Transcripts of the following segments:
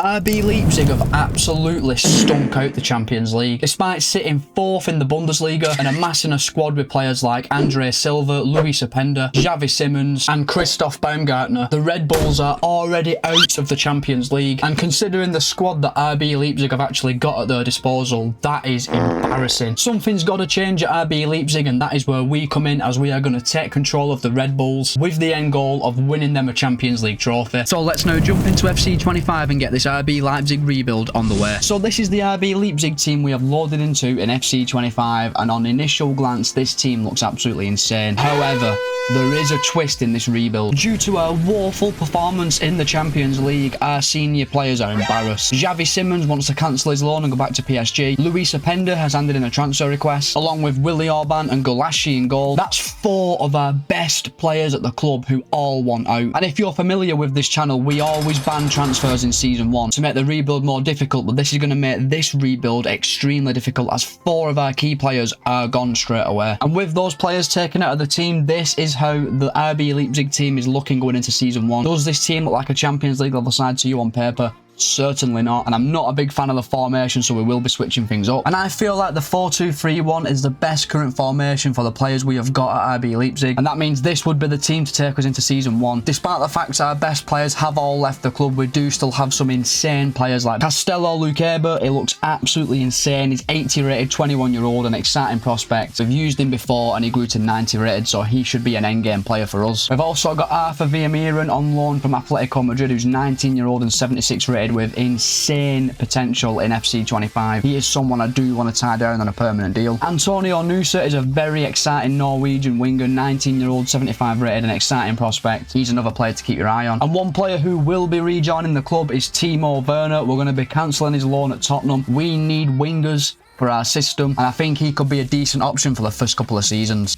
RB Leipzig have absolutely stunk out the Champions League. Despite sitting 4th in the Bundesliga and amassing a squad with players like Andre Silva, Luis Openda, Xavi Simons and Christoph Baumgartner, the Red Bulls are already out of the Champions League, and considering the squad that RB Leipzig have actually got at their disposal, that is embarrassing. Something's got to change at RB Leipzig, and that is where we come in, as we are going to take control of the Red Bulls with the end goal of winning them a Champions League trophy. So let's now jump into FC25 and get this RB Leipzig rebuild on the way. So this is the RB Leipzig team we have loaded into in FC25, and on initial glance this team looks absolutely insane. However, there is a twist in this rebuild. Due to our woeful performance in the Champions League, our senior players are embarrassed. Xavi Simons wants to cancel his loan and go back to PSG. Luis Openda has handed in a transfer request, along with Willy Orban and Golashi in goal. That's 4 of our best players at the club who all want out. And if you're familiar with this channel, we always ban transfers in Season 1 to make the rebuild more difficult, but this is going to make this rebuild extremely difficult, as 4 of our key players are gone straight away. And with those players taken out of the team, this is how the RB Leipzig team is looking going into Season 1. Does this team look like a Champions League level side to you on paper? Certainly not, and I'm not a big fan of the formation, so we will be switching things up. And I feel like the 4-2-3-1 is the best current formation for the players we have got at RB Leipzig, and that means this would be the team to take us into Season 1. Despite the fact our best players have all left the club, we do still have some insane players like Castello Luqueba. He looks absolutely insane. He's 80 rated, 21-year-old, an exciting prospect. We've used him before and he grew to 90 rated, so he should be an endgame player for us. We've also got Arthur Villamiran on loan from Atletico Madrid, who's 19-year-old and 76 rated, with insane potential in FC25. He is someone I do want to tie down on a permanent deal. Antonio Nusa is a very exciting Norwegian winger, 19-year-old, 75 rated, an exciting prospect. He's another player to keep your eye on. And one player who will be rejoining the club is Timo Werner. We're going to be cancelling his loan at Tottenham. We need wingers for our system, and I think he could be a decent option for the first couple of seasons.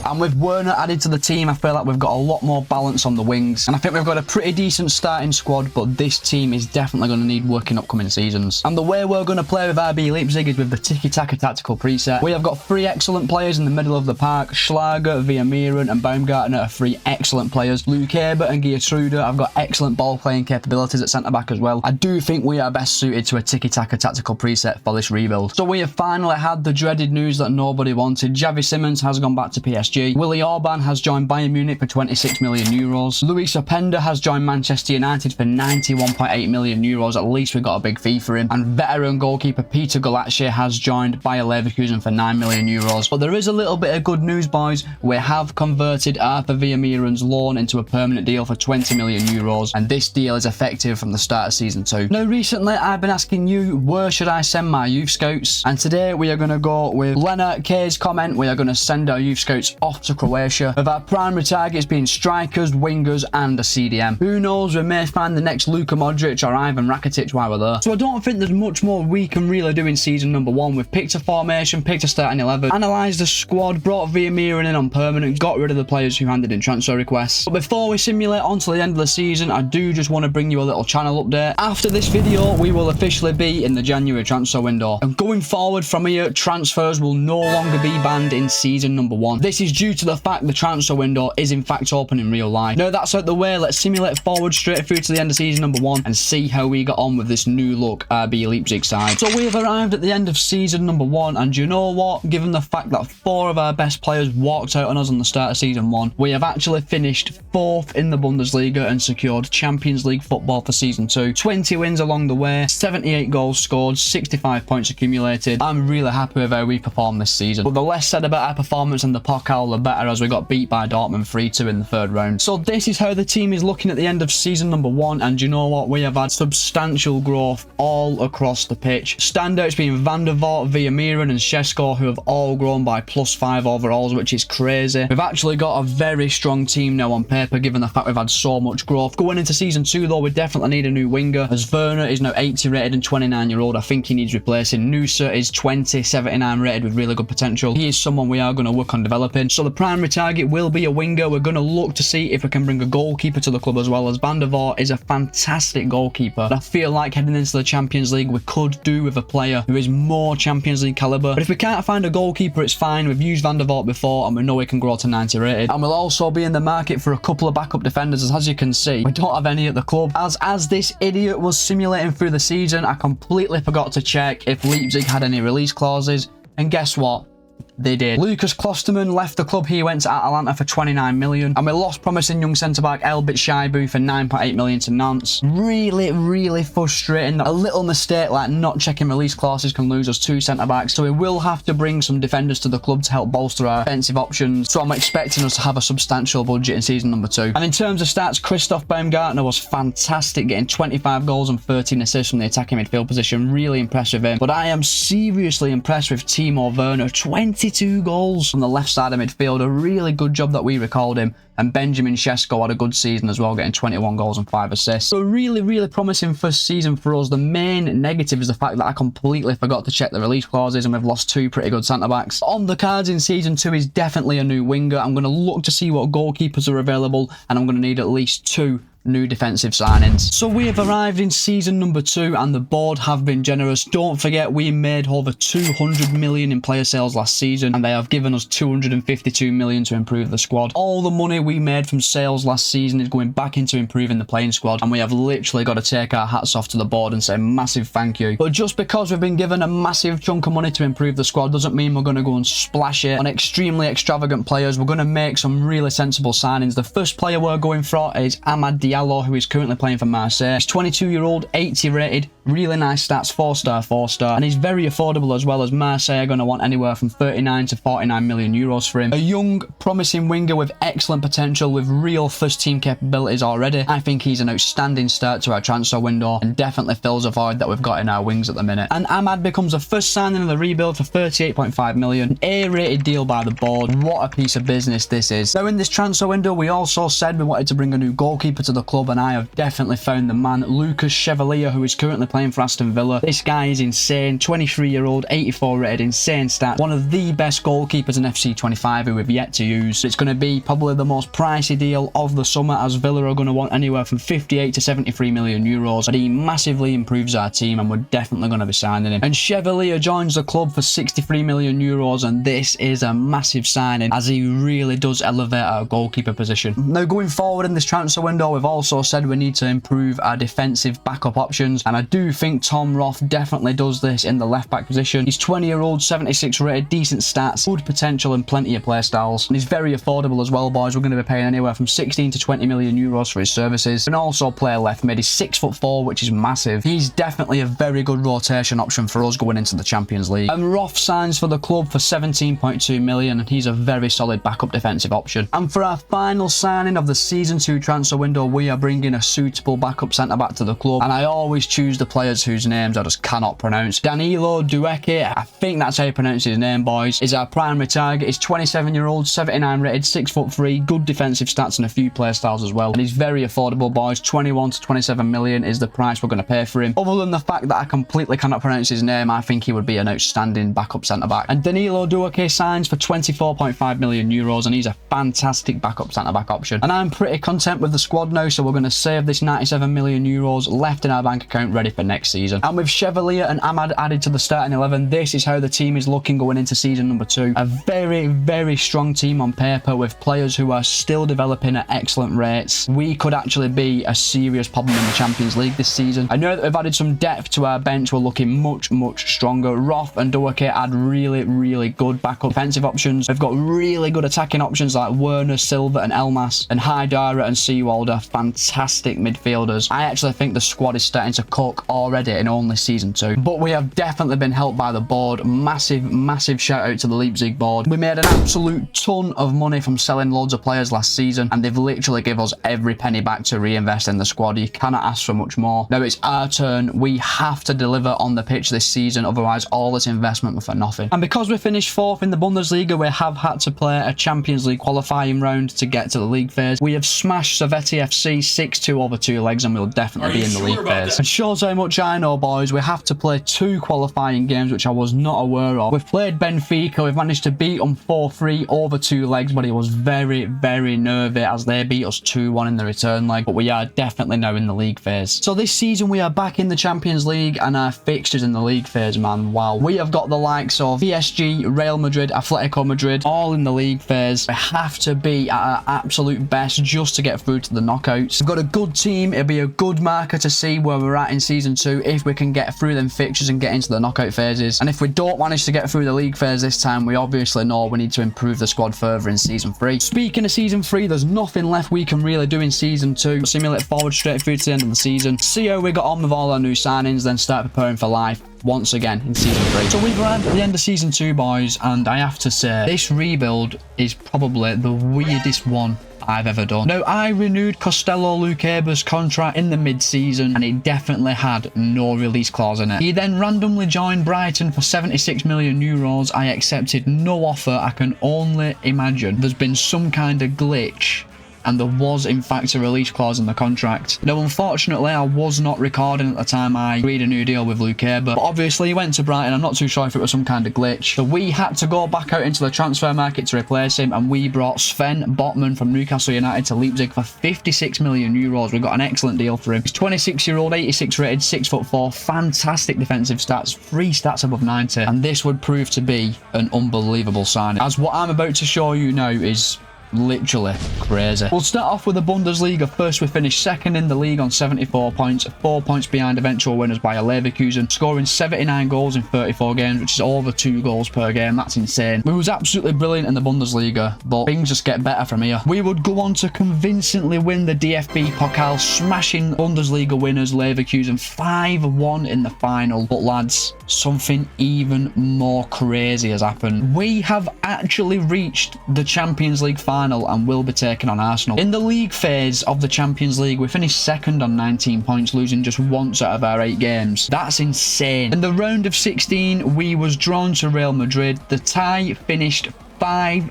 And with Werner added to the team, I feel like we've got a lot more balance on the wings. And I think we've got a pretty decent starting squad, but this team is definitely going to need work in upcoming seasons. And the way we're going to play with RB Leipzig is with the tiki-taka tactical preset. We have got 3 excellent players in the middle of the park. Schlager, Villamiran and Baumgartner are 3 excellent players. Luqueba and Geertruida have got excellent ball-playing capabilities at centre-back as well. I do think we are best suited to a tiki-taka tactical preset for this rebuild. So we have finally had the dreaded news that nobody wanted. Xavi Simons has gone back to PSG. Willy Orban has joined Bayern Munich for 26 million euros. Luis Openda has joined Manchester United for 91.8 million euros. At least we got a big fee for him. And veteran goalkeeper Peter Golashi has joined Bayer Leverkusen for 9 million euros. But there is a little bit of good news, boys. We have converted Arthur Villamiran's loan into a permanent deal for 20 million euros, and this deal is effective from the start of Season 2. Now, recently I've been asking you, where should I send my youth scouts? And today we are going to go with Lennart K's comment. We are going to send our youth scouts off to Croatia, with our primary targets being strikers, wingers and a CDM. Who knows, we may find the next Luka Modric or Ivan Rakitic while we're there. So I don't think there's much more we can really do in Season number 1. We've picked a formation, picked a starting 11, analysed the squad, brought Villamiran in on permanent, got rid of the players who handed in transfer requests. But before we simulate on to the end of the season, I do just want to bring you a little channel update. After this video, we will officially be in the January transfer window, and going forward from here, transfers will no longer be banned in Season number 1. This is due to the fact the transfer window is in fact open in real life. Now that's out the way, let's simulate forward straight through to the end of Season number 1 and see how we got on with this new look RB Leipzig side. So we have arrived at the end of Season number 1, and you know what, given the fact that 4 of our best players walked out on us on the start of Season 1, we have actually finished 4th in the Bundesliga and secured Champions League football for Season 2. 20 wins along the way, 78 goals scored, 65 points accumulated. I'm really happy with how we performed this season, but the less said about our performance in the Pokal, the better, as we got beat by Dortmund 3-2 in the 3rd round. So this is how the team is looking at the end of Season number 1, and you know what, we have had substantial growth all across the pitch. Standouts being Van der Vaart, Villamiran and Šeško, who have all grown by +5 overalls, which is crazy. We've actually got a very strong team now on paper, given the fact we've had so much growth. Going into Season 2 though, we definitely need a new winger, as Werner is now 80 rated and 29-year-old. I think he needs replacing. Nusa is 20, 79 rated with really good potential. He is someone we are going to work on developing. So the primary target will be a winger. We're going to look to see if we can bring a goalkeeper to the club as well, as Van der Vaart is a fantastic goalkeeper. And I feel like heading into the Champions League, we could do with a player who is more Champions League caliber. But if we can't find a goalkeeper, it's fine. We've used Van der Vaart before and we know he can grow to 90 rated. And we'll also be in the market for a couple of backup defenders, as you can see, we don't have any at the club. As this idiot was simulating through the season, I completely forgot to check if Leipzig had any release clauses. And guess what? They did. Lucas Klosterman left the club. He went to Atalanta for 29 million. And we lost promising young centre-back Elbit Shaibu for 9.8 million to Nantes. Really frustrating. A little mistake like not checking release clauses can lose us 2 centre-backs. So we will have to bring some defenders to the club to help bolster our offensive options. So I'm expecting us to have a substantial budget in season number 2. And in terms of stats, Christoph Baumgartner was fantastic, getting 25 goals and 13 assists from the attacking midfield position. Really impressed with him. But I am seriously impressed with Timo Werner. 22 goals from the left side of midfield. A really good job that we recalled him. And Benjamin Sesko had a good season as well, getting 21 goals and 5 assists. So really promising first season for us. The main negative is the fact that I completely forgot to check the release clauses and we've lost 2 pretty good centre-backs. On the cards in season 2 is definitely a new winger. I'm going to look to see what goalkeepers are available and I'm going to need at least 2 new defensive signings. So we have arrived in season number 2 and the board have been generous. Don't forget, we made over 200 million in player sales last season and they have given us 252 million to improve the squad. All the money we made from sales last season is going back into improving the playing squad, and we have literally got to take our hats off to the board and say massive thank you. But just because we've been given a massive chunk of money to improve the squad doesn't mean we're going to go and splash it on extremely extravagant players. We're going to make some really sensible signings. The first player we're going for is Amad Diallo, who is currently playing for Marseille. He's 22-year-old, 80 rated, really nice stats, 4-star, 4-star, and he's very affordable as well, as Marseille are going to want anywhere from 39 to 49 million euros for him. A young, promising winger with excellent potential, with real first-team capabilities already. I think he's an outstanding start to our transfer window and definitely fills a void that we've got in our wings at the minute. And Amad becomes the first signing of the rebuild for 38.5 million. An A-rated deal by the board. What a piece of business this is. Now in this transfer window, we also said we wanted to bring a new goalkeeper to the club, and I have definitely found the man, Lucas Chevalier, who is currently playing for Aston Villa. This guy is insane. 23-year-old, 84 rated, insane stats. One of the best goalkeepers in FC25 who we've yet to use. It's going to be probably the most pricey deal of the summer, as Villa are going to want anywhere from 58 to 73 million euros. But he massively improves our team and we're definitely going to be signing him. And Chevalier joins the club for 63 million euros, and this is a massive signing as he really does elevate our goalkeeper position. Now going forward in this transfer window, we've also said we need to improve our defensive backup options, and I do think Tom Roth definitely does this in the left back position. He's 20-year-old, 76 rated, decent stats, good potential and plenty of play styles, and he's very affordable as well, boys. We're going to be paying anywhere from 16 to 20 million euros for his services. And also play left mid. He's 6'4", which is massive. He's definitely a very good rotation option for us going into the Champions League. And Roth signs for the club for 17.2 million, and he's a very solid backup defensive option. And for our final signing of the season 2 transfer window, we are bringing a suitable backup centre-back to the club, and I always choose the players whose names I just cannot pronounce. Danilo Dueke, I think that's how you pronounce his name, boys, is our primary target. He's 27-year-old, 79 rated, 6'3", good defensive stats and a few play styles as well, and he's very affordable, boys. 21 to 27 million is the price we're going to pay for him. Other than the fact that I completely cannot pronounce his name, I think he would be an outstanding backup centre-back. And Danilo Dueke signs for 24.5 million euros, and he's a fantastic backup centre-back option. And I'm pretty content with the squad now, so we're going to save this 97 million euros left in our bank account ready for next season. And with Chevalier and Amad added to the starting 11, this is how the team is looking going into season number 2. A very strong team on paper with players who are still developing at excellent rates. We could actually be a serious problem in the Champions League this season. I know that we've added some depth to our bench. We're looking much stronger. Roth and Dueke add really good backup defensive options. We've got really good attacking options like Werner, Silva and Elmas, and Haidara and Seawalder, fantastic midfielders. I actually think the squad is starting to cook already in only season 2. But we have definitely been helped by the board. Massive shout out to the Leipzig board. We made an absolute ton of money from selling loads of players players last season, and they've literally given us every penny back to reinvest in the squad. You cannot ask for much more. Now it's our turn. We have to deliver on the pitch this season, otherwise all this investment was for nothing. And because we finished 4th in the Bundesliga, we have had to play a Champions League qualifying round to get to the league phase. We have smashed Servette FC 6-2 over 2 legs, and we'll definitely be in the league phase. And shows how much I know, boys. We have to play 2 qualifying games, which I was not aware of. We've played Benfica. We've managed to beat them 4-3 over 2 legs, but it was very, very nervy as they beat us 2-1 in the return leg. But we are definitely now in the league phase. So this season we are back in the Champions League, and our fixtures in the league phase, man. Wow. We have got the likes of PSG, Real Madrid, Atletico Madrid, all in the league phase. We have to be at our absolute best just to get through to the knockouts. We've got a good team. It'll be a good marker to see where we're at in season 2 if we can get through them fixtures and get into the knockout phases. And if we don't manage to get through the league phase this time, we obviously know we need to improve the squad further in season 3. Speaking of season 3, there's nothing left we can really do in season 2. Simulate forward straight through to the end of the season, see how we got on with all our new signings, then start preparing for life once again in season 3. So we've arrived at the end of season 2, boys, and I have to say this rebuild is probably the weirdest one I've ever done. Now, I renewed Costello Lucaba's contract in the mid-season, and it definitely had no release clause in it. He then randomly joined Brighton for 76 million euros. I accepted no offer. I can only imagine there's been some kind of glitch, and there was in fact a release clause in the contract. Now unfortunately I was not recording at the time I agreed a new deal with Lucaba, but obviously he went to Brighton. I'm not too sure if it was some kind of glitch. So we had to go back out into the transfer market to replace him, and we brought Sven Botman from Newcastle United to Leipzig for 56 million euros. We got an excellent deal for him. He's 26-year-old, 86 rated, 6'4", fantastic defensive stats, 3 stats above 90, and this would prove to be an unbelievable signing, as what I'm about to show you now is literally crazy. We'll start off with the Bundesliga. First, we finished 2nd in the league on 74 points, 4 points behind eventual winners Bayer Leverkusen, scoring 79 goals in 34 games, which is over 2 goals per game. That's insane. We was absolutely brilliant in the Bundesliga, but things just get better from here. We would go on to convincingly win the DFB Pokal, smashing Bundesliga winners Leverkusen 5-1 in the final. But lads, something even more crazy has happened. We have actually reached the Champions League final and will be taking on Arsenal. In the league phase of the Champions League, we finished 2nd on 19 points, losing just once out of our 8 games. That's insane. In the round of 16, we was drawn to Real Madrid. The tie finished 5-5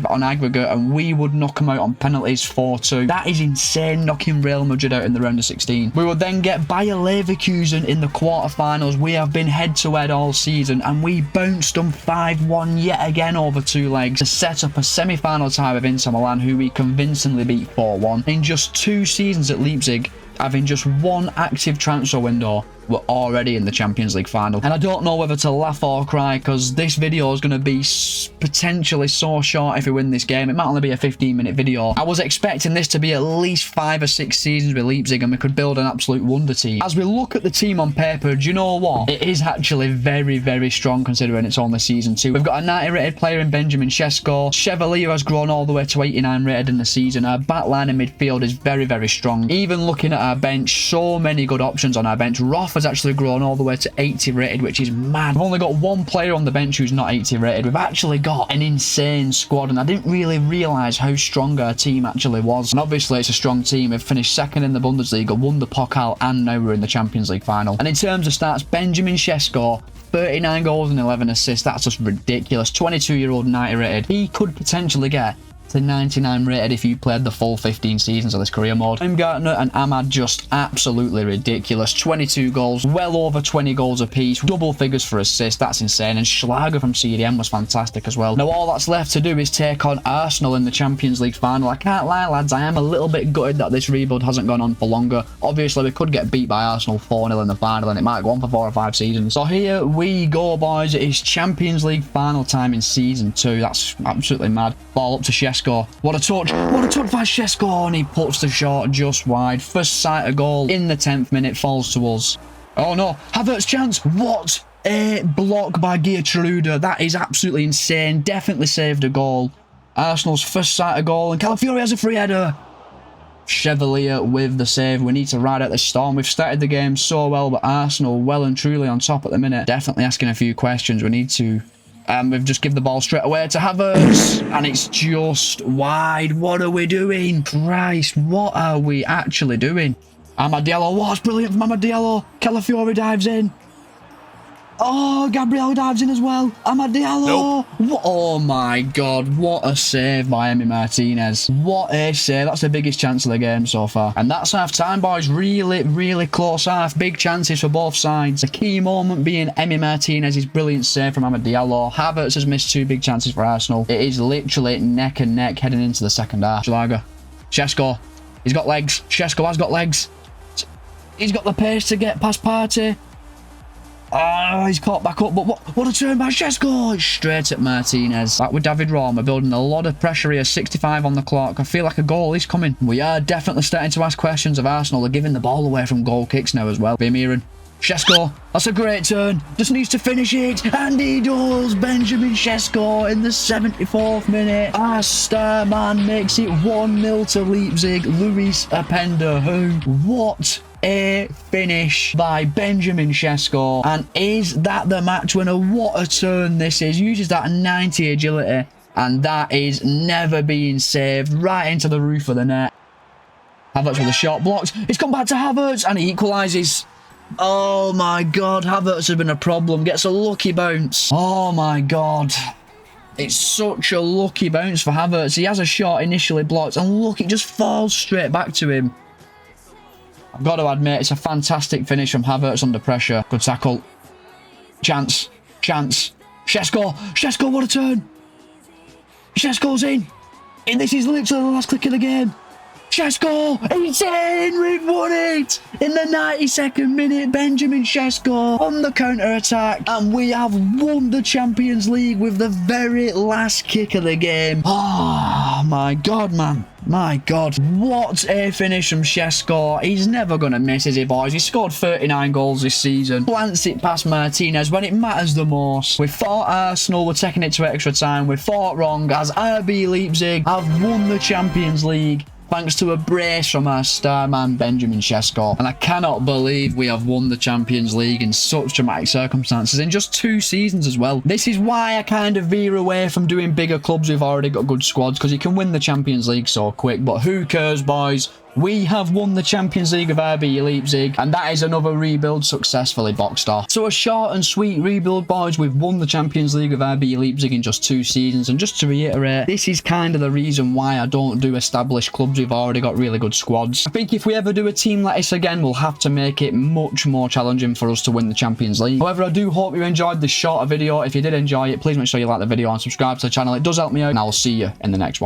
on aggregate, and we would knock them out on penalties 4-2. That is insane, knocking Real Madrid out in the round of 16. We will then get Bayer Leverkusen in the quarterfinals. We have been head-to-head all season, and we bounced them 5-1 yet again over 2 legs to set up a semi-final tie with Inter Milan, who we convincingly beat 4-1. In just 2 seasons at Leipzig, having just 1 active transfer window, we're already in the Champions League final. And I don't know whether to laugh or cry, because this video is going to be potentially so short if we win this game. It might only be a 15-minute video. I was expecting this to be at least 5 or 6 seasons with Leipzig, and we could build an absolute wonder team. As we look at the team on paper, do you know what? It is actually very, very strong considering it's only season 2. We've got a 90 rated player in Benjamin Sesko. Chevalier has grown all the way to 89 rated in the season. Our backline in midfield is very, very strong. Even looking at our bench, so many good options on our bench. Roth has actually grown all the way to 80 rated, which is mad. We've only got 1 player on the bench who's not 80 rated. We've actually got an insane squad, and I didn't really realise how strong our team actually was. And obviously it's a strong team. We've finished 2nd in the Bundesliga, won the Pokal, and now we're in the Champions League final. And in terms of stats, Benjamin Sesko, 39 goals and 11 assists. That's just ridiculous. 22-year-old, 90 rated. He could potentially get to 99 rated if you played the full 15 seasons of this career mode. Baumgartner and Ahmad just absolutely ridiculous. 22 goals, well over 20 goals apiece, double figures for assists. That's insane. And Schlager from CDM was fantastic as well. Now all that's left to do is take on Arsenal in the Champions League final. I can't lie, lads, I am a little bit gutted that this rebuild hasn't gone on for longer. Obviously we could get beat by Arsenal 4-0 in the final, and it might go on for 4 or 5 seasons. So here we go, boys. It is Champions League final time in season 2. That's absolutely mad. Ball up to Shesko. What a touch. What a touch by Shesko, and he puts the shot just wide. First sight of goal in the 10th minute falls to us. Oh no, Havertz chance. What a block by Geertruida. That is absolutely insane. Definitely saved a goal. Arsenal's first sight of goal, and Calafiori has a free header. Chevalier with the save. We need to ride out the storm. We've started the game so well, but Arsenal well and truly on top at the minute. Definitely asking a few questions. We need to And we've just given the ball straight away to Havertz. And it's just wide. What are we doing? Christ, what are we actually doing? Amad Diallo. What's brilliant from Amad Diallo. Calafiori dives in. Oh, Gabriel dives in as well. Amad Diallo. Nope. Oh my God. What a save by Emi Martinez. What a save. That's the biggest chance of the game so far. And that's half time, boys. Really, really close half. Big chances for both sides. The key moment being Emi Martinez's brilliant save from Amad Diallo. Havertz has missed 2 big chances for Arsenal. It is literally neck and neck heading into the second half. Schlager. Šeško. He's got legs. Šeško has got legs. He's got the pace to get past Partey. Oh, he's caught back up, but what a turn by Šeško. It's straight at Martinez. Back with David Raum. We're building a lot of pressure here. 65 on the clock. I feel like a goal is coming. We are definitely starting to ask questions of Arsenal. They're giving the ball away from goal kicks now as well. Vermeeren. Šeško. That's a great turn. Just needs to finish it. And he does. Benjamin Šeško in the 74th minute. Our star man makes it 1-0 to Leipzig. Luis Openda, who? What a finish by Benjamin Šeško. And is that the match winner? What a turn this is. Uses that 90 agility. And that is never being saved. Right into the roof of the net. Havertz with a shot. Blocks. It's come back to Havertz. And he equalises. Oh my God. Havertz has been a problem. Gets a lucky bounce. Oh my God. It's such a lucky bounce for Havertz. He has a shot initially blocked. And look, it just falls straight back to him. I've got to admit, it's a fantastic finish from Havertz under pressure. Good tackle. Chance. Chance. Šeško. Šeško, what a turn. Šeško's in. And this is literally the last click of the game. Šeško. It's in. We've won it. In the 92nd minute, Benjamin Šeško on the counter-attack. And we have won the Champions League with the very last kick of the game. Oh, my God, man. My God, what a finish from Šeško. He's never going to miss, is he, boys? He scored 39 goals this season. Plants it past Martinez when it matters the most. We fought Arsenal. We're taking it to extra time. We fought wrong as RB Leipzig have won the Champions League. Thanks to a brace from our star man, Benjamin Šeško. And I cannot believe we have won the Champions League in such dramatic circumstances in just 2 seasons as well. This is why I kind of veer away from doing bigger clubs who've already got good squads, because you can win the Champions League so quick. But who cares, boys? We have won the Champions League of RB Leipzig, and that is another rebuild successfully boxed off. So a short and sweet rebuild, boys. We've won the Champions League of RB Leipzig in just 2 seasons, and just to reiterate, this is kind of the reason why I don't do established clubs who've already got really good squads. I think if we ever do a team like this again, we'll have to make it much more challenging for us to win the Champions League. However, I do hope you enjoyed this shorter video. If you did enjoy it, please make sure you like the video and subscribe to the channel. It does help me out, and I'll see you in the next one.